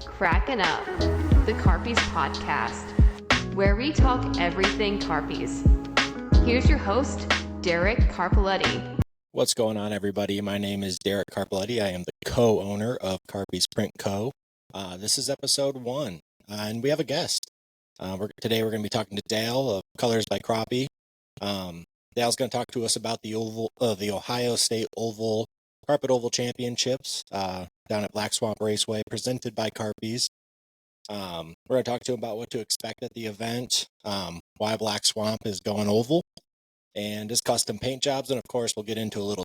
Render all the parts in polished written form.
Kraken Up, the Carpies podcast, where we talk everything Carpies. Here's your host, Derreck Carpeletti. What's going on, everybody? My name is Derreck Carpeletti. I am the co-owner of Carpies Print Co. This is episode 1, and we have a guest. Today we're going to be talking to Dale of Colors by Crappie. Dale's going to talk to us about the Ohio State Carpet Oval Championships down at Black Swamp Raceway, presented by Carpies. We're going to talk to him about what to expect at the event, why Black Swamp is going oval, and his custom paint jobs, and of course we'll get into a little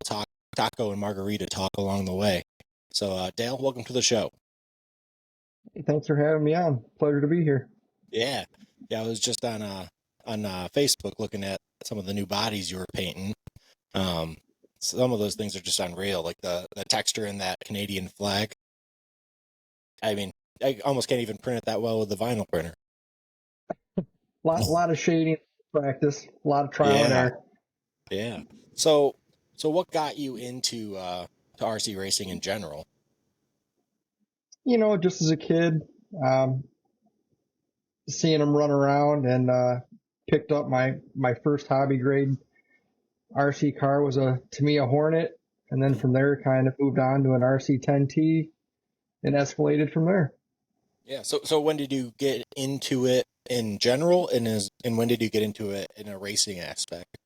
taco and margarita talk along the way. So Dale, welcome to the show. Hey, thanks for having me on. Pleasure to be here. Yeah, I was just on Facebook looking at some of the new bodies you were painting. Some of those things are just unreal, like the texture in that Canadian flag. I mean, I almost can't even print it that well with the vinyl printer. lot of shading practice, a lot of trial and error. Yeah. So what got you into to RC racing in general? You know, just as a kid, seeing them run around, and picked up my first hobby grade RC car was to me a Hornet, and then from there kind of moved on to an RC10T and escalated from there. Yeah. So when did you get into it in general, and when did you get into it in a racing aspect?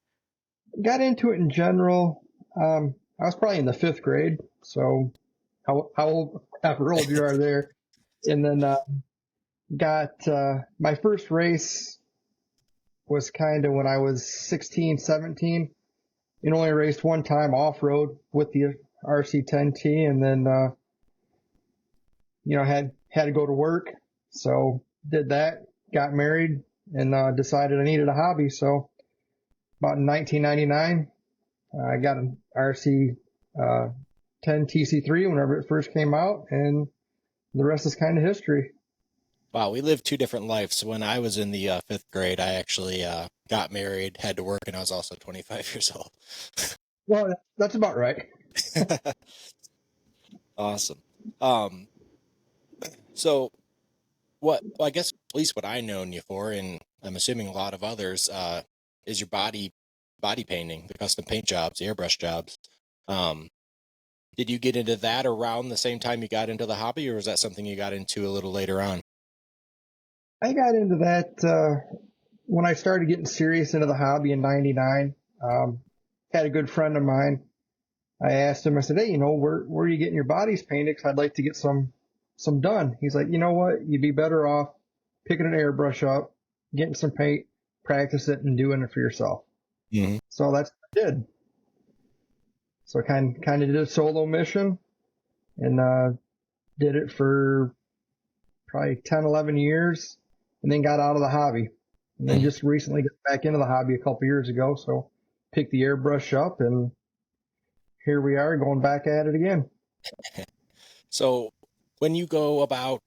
Got into it in general. I was probably in the 5th grade, so however old you are there, and then got my first race was kind of when I was 16, 17. And only raced one time off-road with the RC10T, and then, had to go to work. So did that, got married, and decided I needed a hobby. So about in 1999, I got an RC 10 TC3 whenever it first came out, and the rest is kind of history. Wow, we lived 2 different lives. When I was in the 5th grade, I actually got married, had to work, and I was also 25 years old. Well, that's about right. Awesome. So I guess at least what I known you for, and I'm assuming a lot of others, is your body painting, the custom paint jobs, the airbrush jobs. Did you get into that around the same time you got into the hobby, or was that something you got into a little later on? I got into that when I started getting serious into the hobby in 99. Had a good friend of mine. I asked him, I said, hey, where are you getting your bodies painted? 'Cause I'd like to get some done. He's like, you know what? You'd be better off picking an airbrush up, getting some paint, practice it, and doing it for yourself. Mm-hmm. So that's what I did. So I kind of did a solo mission, and did it for probably 10, 11 years, and then got out of the hobby. And then just recently got back into the hobby a couple years ago. So picked the airbrush up, and here we are going back at it again. So when you go about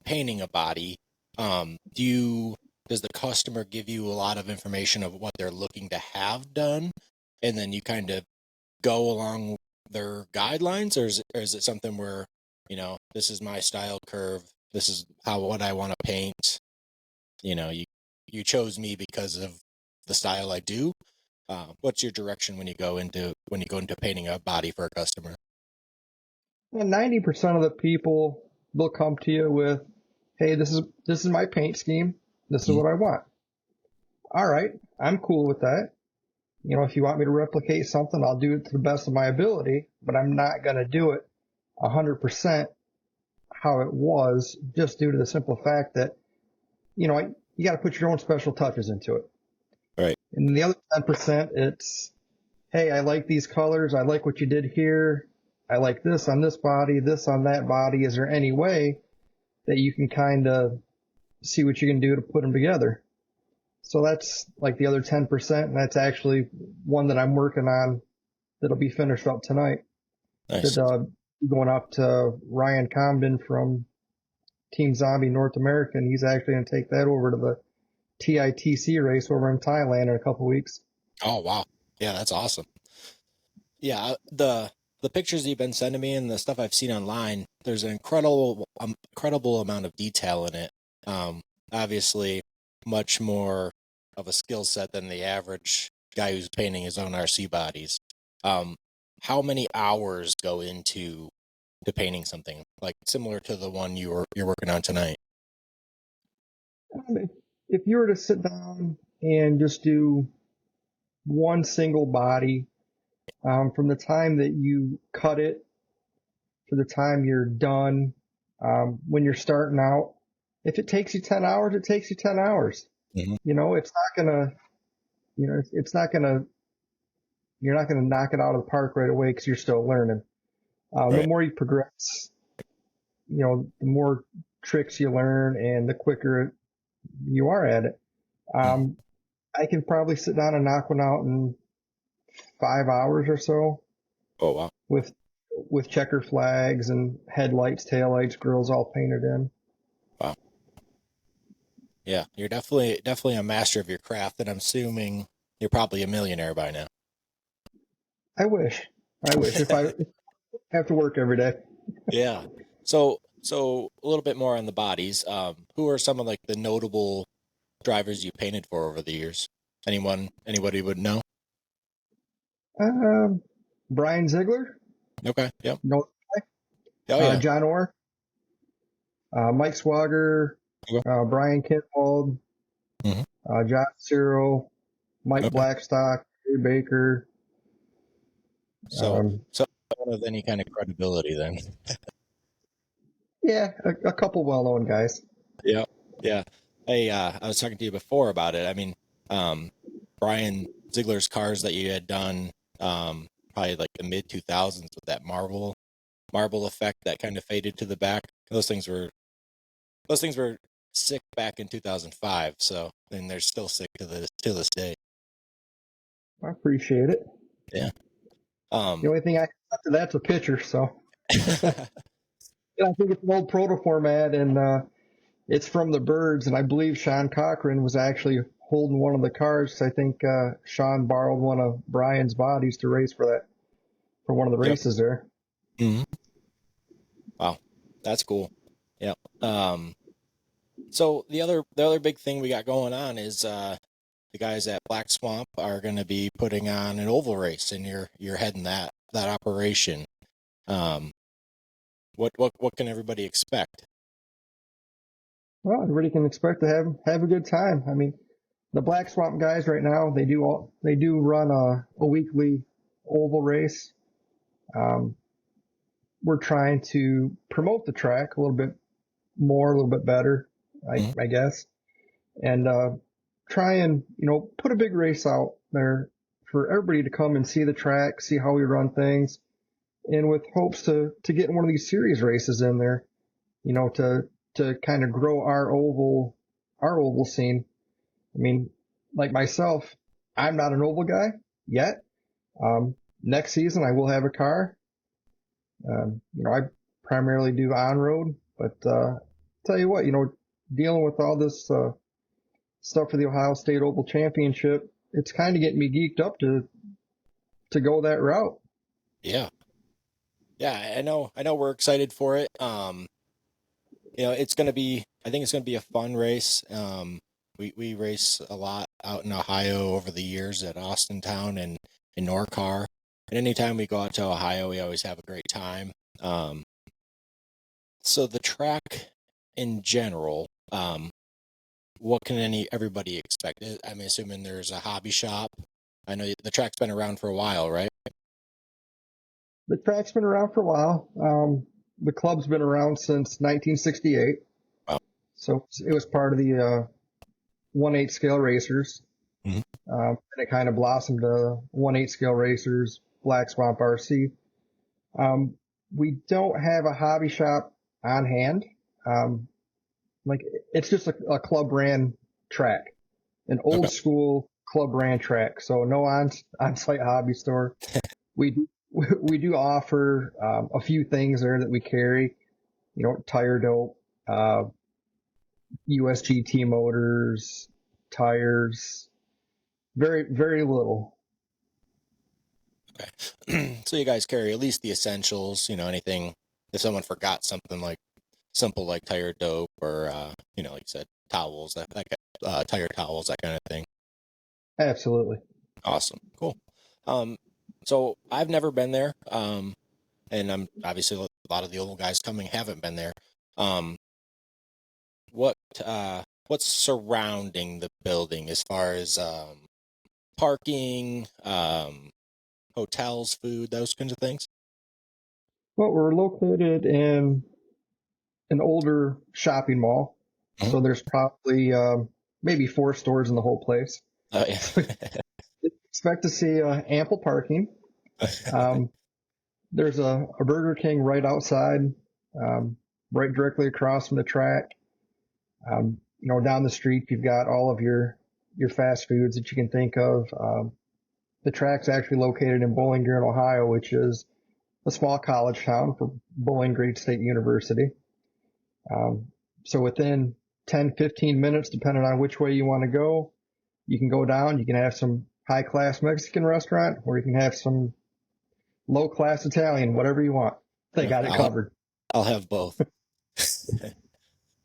painting a body, does the customer give you a lot of information of what they're looking to have done, and then you kind of go along their guidelines, or is it something where, this is my style curve, this is what I want to paint, you chose me because of the style I do? What's your direction when you go into painting a body for a customer? And 90% of the people will come to you with, hey, this is my paint scheme. This is what I want. All right. I'm cool with that. If you want me to replicate something, I'll do it to the best of my ability, but I'm not going to do it 100% how it was, just due to the simple fact that, you got to put your own special touches into it. Right. And the other 10%, it's, hey, I like these colors. I like what you did here. I like this on this body, this on that body. Is there any way that you can kind of see what you can do to put them together? So that's like the other 10%, and that's actually one that I'm working on that'll be finished up tonight. Nice. Going up to Ryan Comden from Team Zombie North America, and he's actually going to take that over to the TITC race over in Thailand in a couple weeks. Oh, wow. Yeah, that's awesome. Yeah, the pictures you've been sending me and the stuff I've seen online, there's an incredible amount of detail in it. Obviously, much more of a skill set than the average guy who's painting his own RC bodies. How many hours go into painting something like similar to the one you're working on tonight? If you were to sit down and just do one single body, from the time that you cut it to the time you're done, when you're starting out, if it takes you 10 hours, it takes you 10 hours. Mm-hmm. You know, it's not gonna, you know, it's not gonna, you're not gonna knock it out of the park right away because you're still learning. Right. The more you progress, you know, the more tricks you learn and the quicker you are at it. I can probably sit down and knock one out in 5 hours or so. Oh, wow. With checker flags and headlights, taillights, grills all painted in. Wow. Yeah, you're definitely a master of your craft, and I'm assuming you're probably a millionaire by now. I wish if I have to work every day. Yeah. So a little bit more on the bodies. Who are some of like the notable drivers you painted for over the years? Anybody would know? Brian Ziegler. Okay. Yep. No. Oh yeah. John Orr. Mike Swager. Okay. Brian Kentwald. Mm-hmm. John Cyril. Mike Okay. Blackstock. Ray Baker. So don't have any kind of credibility then. Yeah, a couple well-known guys. Yeah. Yeah. Hey, I was talking to you before about it. I mean, Brian Ziegler's cars that you had done, probably like the mid 2000s with that marble effect that kind of faded to the back. Those things were sick back in 2005. So, and they're still sick to this day. I appreciate it. Yeah. The only thing I got to that's a picture, so. I think it's an old proto format, and it's from the Birds, and I believe Sean Cochran was actually holding one of the cars. I think Sean borrowed one of Brian's bodies to race for one of the races there. Mm-hmm. Wow, that's cool. Yeah. So the other big thing we got going on is the guys at Black Swamp are going to be putting on an oval race, and you're heading that operation. What can everybody expect? Well, everybody can expect to have a good time. I mean, the Black Swamp guys right now, they do run a weekly oval race. We're trying to promote the track a little bit more, a little bit better, I guess, and try and, you know, put a big race out there for everybody to come and see the track, see how we run things, and with hopes to get one of these series races in there, you know, to kind of grow our oval scene. I mean, like myself, I'm not an oval guy yet. Next season I will have a car. You know, I primarily do on-road, but tell you what, you know, dealing with all this stuff for the Ohio State Oval Championship, it's kind of getting me geeked up to go that route. Yeah. Yeah, I know we're excited for it. You know, I think it's going to be a fun race. We race a lot out in Ohio over the years at Austintown and in Norcar. And anytime we go out to Ohio, we always have a great time. So the track in general, what can everybody expect? I'm assuming there's a hobby shop. I know the track's been around for a while, right? The track's been around for a while. The club's been around since 1968. Wow. So it was part of the 1/8 scale racers. Mm-hmm. And it kind of blossomed to 1/8 scale racers, Black Swamp RC. We don't have a hobby shop on hand. Like it's just a club ran track, an old school club ran track. So no on-site hobby store. We do offer a few things there that we carry, you know, tire dope, USGT motors, tires, very, very little. Okay. So you guys carry at least the essentials, anything, if someone forgot something like simple like tire dope or, like you said, towels, tire towels, that kind of thing. Absolutely. Awesome. Cool. So I've never been there. And I'm obviously a lot of the old guys coming haven't been there. Um, what, what's surrounding the building as far as, parking, hotels, food, those kinds of things? Well, we're located in an older shopping mall, Mhm. so there's probably maybe 4 stores in the whole place. Yeah. So expect to see ample parking. Um, there's a Burger King right outside, right directly across from the track. Down the street, you've got all of your fast foods that you can think of. The track's actually located in Bowling Green, Ohio, which is a small college town for Bowling Green State University. So within 10, 15 minutes, depending on which way you want to go, you can go down. You can have some high class Mexican restaurant, or you can have some low class Italian, whatever you want. They got it covered. I'll have both.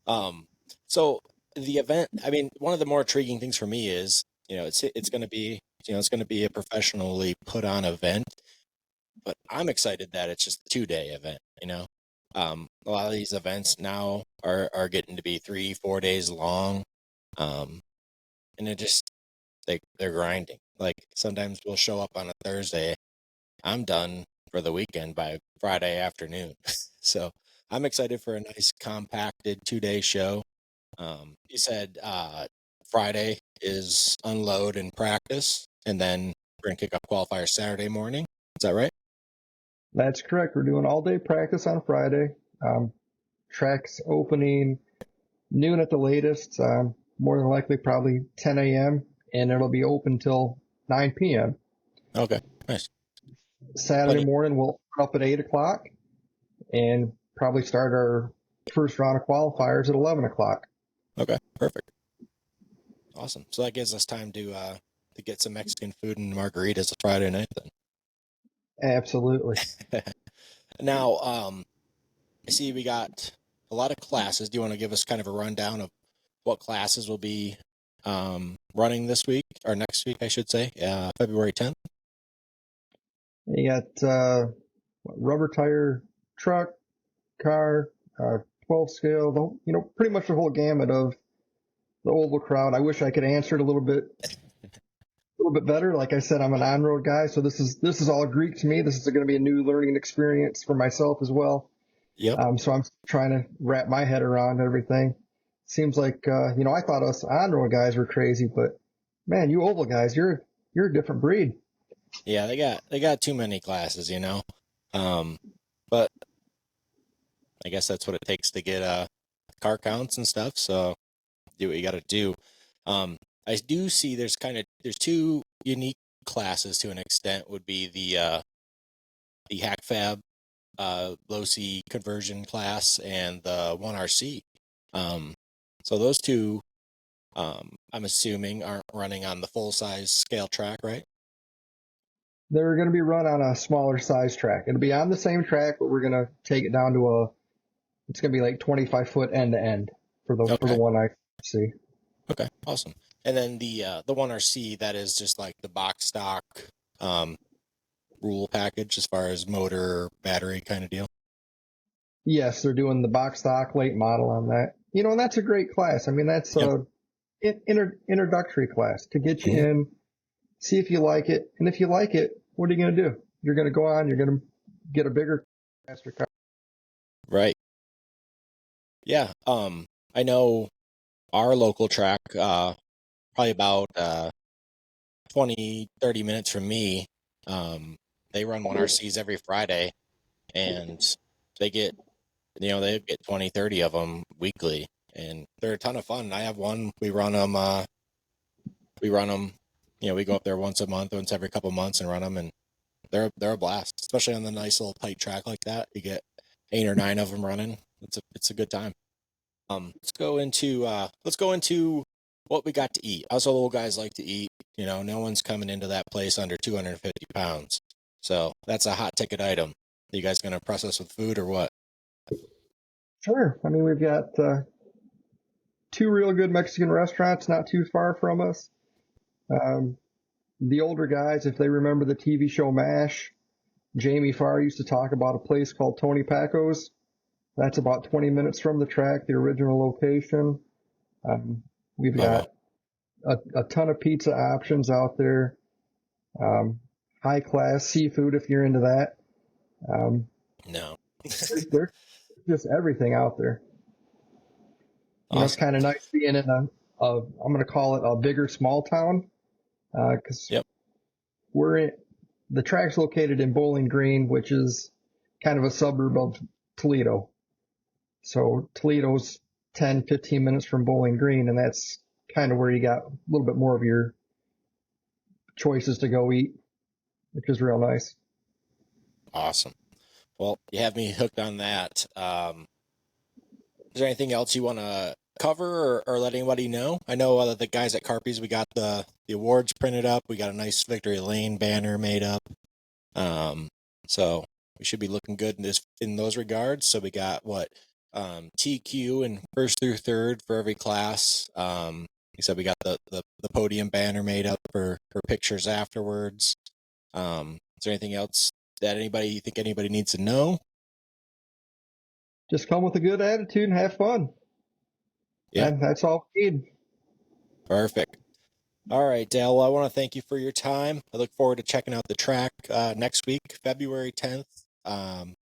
Um, so the event, I mean, one of the more intriguing things for me is, it's going to be, it's going to be a professionally put on event, but I'm excited that it's just a 2-day event, a lot of these events now are getting to be 3-4 days long. And it just, they're grinding. Like sometimes we'll show up on a Thursday. I'm done for the weekend by Friday afternoon. So I'm excited for a nice compacted 2-day show. You said Friday is unload and practice, and then we're going to kick off qualifiers Saturday morning. Is that right? That's correct. We're doing all day practice on Friday. Track's opening noon at the latest, more than likely probably 10 a.m., and it'll be open till 9 p.m. Okay, nice. Saturday morning, we'll up at 8 o'clock and probably start our first round of qualifiers at 11 o'clock. Okay, perfect. Awesome. So that gives us time to get some Mexican food and margaritas Friday night then. Absolutely. Now, I see we got a lot of classes. Do you want to give us kind of a rundown of what classes will be running this week, or next week, I should say, February 10th? You got rubber tire truck, car, 12 scale, pretty much the whole gamut of the oval crowd. I wish I could answer it a little bit better. Like I said, I'm an on-road guy, so this is all Greek to me. This is going to be a new learning experience for myself as well. Yep. So I'm trying to wrap my head around everything. Seems like I thought us on-road guys were crazy, but man, you oval guys, you're a different breed. Yeah, they got too many classes, but I guess that's what it takes to get car counts and stuff. So do what you got to do. I do see there's 2 unique classes to an extent. Would be the hack fab low C conversion class and the 1RC. So those 2, I'm assuming, aren't running on the full size scale track, right? They're going to be run on a smaller size track. It'll be on the same track, but we're going to take it down to it's going to be like 25 foot end to end for the one I see. Okay, awesome. And then the 1RC, that is just like the box stock rule package as far as motor, battery kind of deal. Yes, they're doing the box stock late model on that. And that's a great class. I mean, that's an introductory class to get you in, see if you like it. And if you like it, what are you going to do? You're going to go on, you're going to get a bigger, faster car. Right. Yeah. I know our local track, probably about 20, 30 minutes from me, they run 1RCs every Friday, and they get 20, 30 of them weekly, and they're a ton of fun. I have one. We run them. We go up there once a month, once every couple months, and run them, and they're a blast, especially on the nice little tight track like that. You get 8 or 9 of them running. It's a good time. Let's go into what we got to eat. Us old guys like to eat. No one's coming into that place under 250 pounds. So that's a hot ticket item. Are you guys going to impress us with food or what? Sure. I mean, we've got two real good Mexican restaurants not too far from us. The older guys, if they remember the TV show MASH, Jamie Farr used to talk about a place called Tony Paco's. That's about 20 minutes from the track, the original location. We've got a ton of pizza options out there. High class seafood if you're into that. No. There's just everything out there. You know, it's kind of nice being in I'm going to call it a bigger small town. Cause the track's located in Bowling Green, which is kind of a suburb of Toledo. So Toledo's 10, 15 minutes from Bowling Green, and that's kind of where you got a little bit more of your choices to go eat, which is real nice. Awesome. Well, you have me hooked on that. Is there anything else you want to cover or let anybody know? I know that the guys at Carpies, we got the awards printed up. We got a nice Victory Lane banner made up. So we should be looking good in those regards. So we got TQ and first through third for every class. He said we got the podium banner made up for pictures afterwards. Is there anything else that you think anybody needs to know? Just come with a good attitude and have fun. Yeah, and that's all we need. Perfect. All right, Dale. Well, I want to thank you for your time. I look forward to checking out the track next week, February 10th,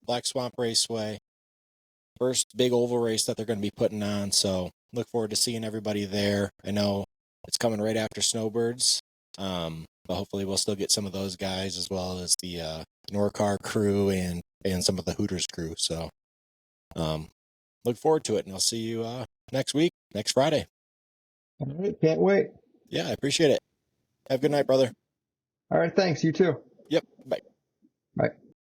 Black Swamp Raceway. First big oval race that they're going to be putting on. So look forward to seeing everybody there. I know it's coming right after Snowbirds, but hopefully we'll still get some of those guys as well as the Norcar crew and some of the Hooters crew. So look forward to it, and I'll see you next week, next Friday. All right, can't wait. Yeah, I appreciate it. Have a good night, brother. All right, thanks. You too. Yep, bye. Bye.